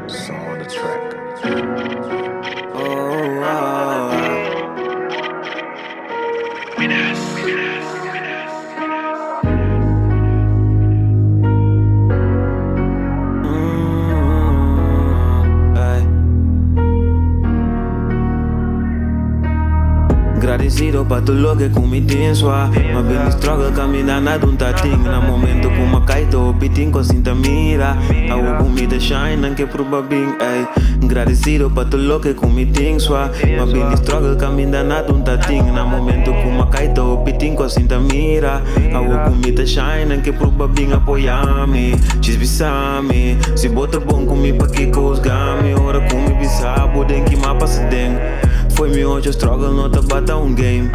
Song on the track. Agradecido pa tu lo que com me tens wa. Ma bem struggle caminhar na dunta ting. Na momento com uma caito pitin com cinta mira. A comida shine que proba bing ay. Agradecido pa tu lo que com me tens wa. Ma bem struggle caminhar na dunta ting. Na momento com uma caito pitin com cinta mira. A comida shine que proba bing apoiar-me. Chisbisame. Se bota bom comigo pa que cosgame. Ora comigo bisabo den que mapa se den. Foi meu hoje struggle, não tá bata game.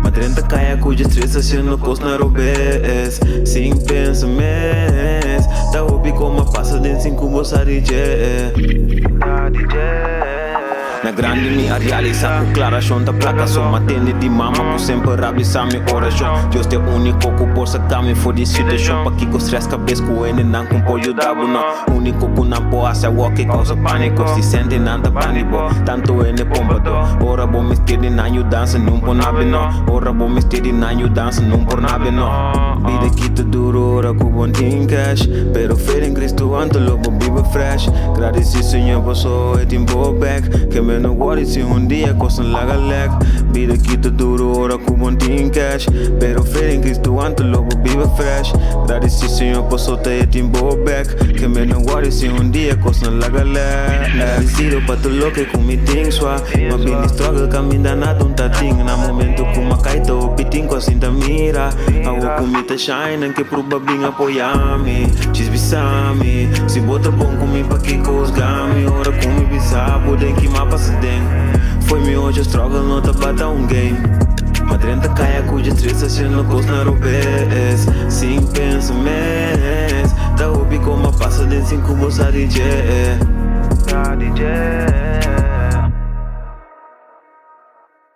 Mas 30 caia cuja estressa se não costa na robes. Sem pensamento. Tá hobby como a passa dentro sem cubo sa DJ. Na grande mi a realizar com clara chonta placa só matende de mama por sempre rabisar mi oração. Deus é único que possa caminhar for de situação. Pa que com stress cabeça com ele não com polho dabo não. Único que não pode ser o que causa pânico. Se sente nada pânico. Tanto ele pompa do. Ora bom mistério na you dança não por nada não. Ora bom mistério na you dança não por nada não. Vida que te duro ora com bom tem cash. Pero fé em Cristo anto lobo vive fresh. Agradeci Senhor passou e tempo back. Que no worry se dia costa laga leg. Vida que te duro ora com bom tem cash. Pero fé em Cristo anto lobo vive fresh. Agradeci Senhor passou te tempo back. Que no worry se dia costa laga leg. Agradecido pa tu lo que com me tem sua. Ma bem struggle caminhar na dunta ting. Na momento com uma caita o pitin com a cinta mira. A comida shine que proba bem apoiar-me. Chisbisame. Se bota bom comigo pa que cosgame. Ora comigo bisabo den que mapa se den. Foi meu hoje struggle, não tá bata game. Mas 30 caia cuja estressa se não costa na robes. Sem pensamento. Tá hobby como a passa dentro sem cubo sa DJ.